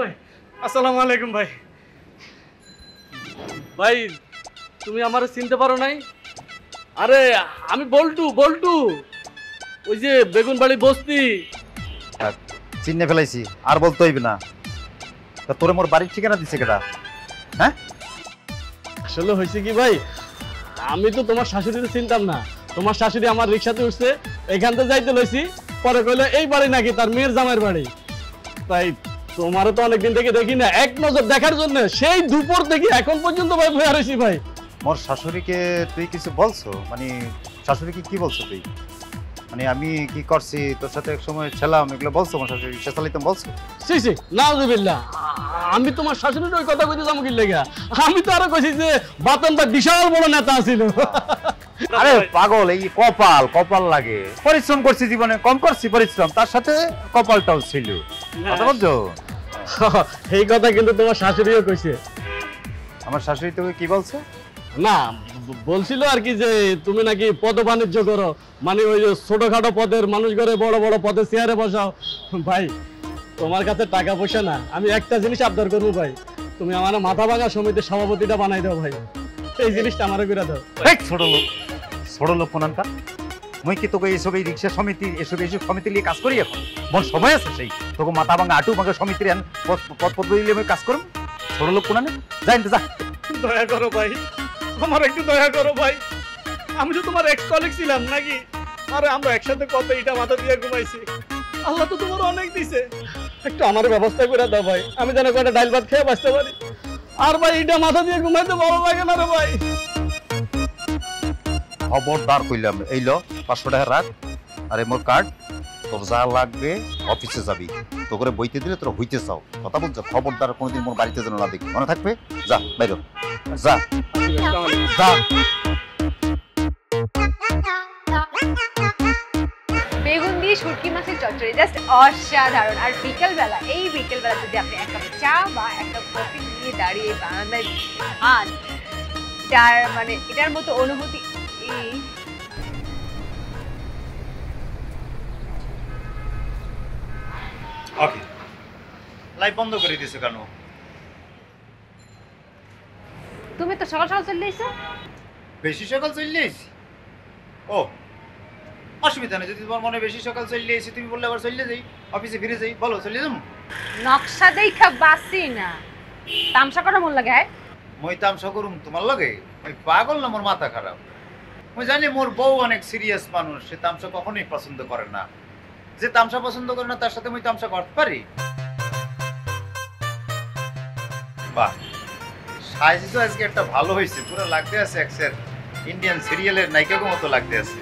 ভাই, আসসালামু আলাইকুম ভাই। ভাই তুমি আমারে চিনতে পারো নাই? আরে আমি বল্টু, বল্টু, ওই যে বেগুনবাড়ি বস্তি। চিনে ফেলাইছি, আর বলতে হইবে না। তা তোরে মোর বাড়ির ঠিকানা দিছে কেডা? হ্যাঁ, আসলে হয়েছে কি ভাই, আমি তো তোমার শাশুড়িকে চিনতাম না। তোমার শাশুড়ি আমার রিক্সাতে উঠছে, এখান থেকে যাইতে লইছি, পরে কইলো এই বাড়ি নাকি তার মেয়ের জামাইয়ের বাড়ি। তাই তোমারও তো অনেকদিন থেকে দেখি না, এক নজর দেখার জন্য সেই দুপুর থেকে এখন পর্যন্ত ভাই বয়ে রয়েছি ভাই। মোর শাশুড়িকে তুই কিছু বলছো? মানে শাশুড়িকে কি বলছো তুই? মানে আমি কি করছি, তোর সাথে এক সময় ছিলাম, এগুলো বলছো? মোর শাশুড়ি রিক্সা চালাইতাম বলছো? সি সি, নাউজুবিল্লাহ, আমি তোমার শাশুড়ির ওই কথা কইতে যাবো কি লেগা? আমি তো আরো কইছি যে বাতন ভাই বিশাল বড় নেতা ছিল। আরে পাগল, এই কপাল কপাল লাগে। পরিশ্রম করছি জীবনে, কম করছি পরিশ্রম, তার সাথে কপালটাও ছিল। কথা বলছো? এই কথা কিন্তু তোমার শাশুড়িও কইছে। আমার শাশুড়ি তোকে কি বলছে? না, বলছিল আর কি যে তুমি নাকি পদ বাণিজ্য করো, মানে ওই যে ছোটখাটো পদের মানুষ করে বড় বড় পদে চেয়ারে বসাও। ভাই তোমার কাছে টাকা পয়সা না, আমি একটা জিনিস আবদার করবো ভাই, তুমি আমার মাথা ভাঙা সমিতির সভাপতিটা বানাই দাও ভাই, এই জিনিসটা আমারও করে দাও। ছোট লোক, ছোট লোক কোনানকার। মুই কি তোকে এইসব এই রিক্সা সমিতি এসব সমিতি নিয়ে কাজ করি? এখন মোর সময় আছে সেই তোকে মাথা ভাঙা আটু ভাঙা সমিতির পদ পদবি আমি কাজ করব? ছোট লোক কোনানে, যা ইনতে যা। দয়া করো ভাই, আমার একটু দয়া করো ভাই, আমি তো তোমার এক্স কলিগ ছিলাম নাকি? আরে আমরা একসাথে কত ইটা মাথা দিয়ে ঘুমাইছি, আল্লাহ তো তোমার অনেক দিছে, একটু আমার ব্যবস্থা করে দাও ভাই, আমি যেন কয়টা ডাল ভাত খেয়ে বাঁচতে পারি। আর ভাই ইটা মাথা দিয়ে ঘুমাইতে ভালো লাগে না রে ভাই। খবরদার কইলাম, এই ল 500 টাকা রাখ, আরে মোর কার্ড, তোর যা লাগবে অফিসে যাবি, তো করে বইতে দিলে তোর হইতে চাও। কথা বলছো? খবরদার কোনোদিন মোর বাড়িতে যেন না দেখি, মনে থাকবে? যা বাইরো, যা যা। বেগুন দিয়ে শুটকি মাছের চচ্চড়ি জাস্ট অসাধারণ। আর বিকেলবেলা, এই বিকেলবেলা যদি আপনি এক কাপ চা বা এক কাপ কফি নিয়ে দাঁড়িয়ে বারান্দায় খান, যার মানে এটার মতো অনুভূতি ওকে, লাইভ বন্ধ করে দিয়েছে কেন? তুমি তো সকাল সকাল চলে এসো। বেশি সকাল চলে এসেছি? ও অসুবিধা নেই, যদি তোমার মনে বেশি সকাল চলে এসেছি তুমি বললে আবার চলে যাই, অফিসে ফিরে যাই। বলো, চলে যাবো? নকশা দেখা বাসি না, তামসা করা মন লাগে। মই তামসা করুম তোমার লগে? ওই পাগল না, মোর মাথা খারাপ? মই জানি মোর বউ অনেক সিরিয়াস মানুষ, সে তামসা কখনোই পছন্দ করে না। যে তামসা পছন্দ করে না তার সাথে মই তামসা করতে পারি? বাহ, সাইজ তো আজকে একটা ভালো হয়েছে, পুরো লাগতে আছে এক্সের ইন্ডিয়ান সিরিয়ালের নায়িকার মতো লাগতে আছে।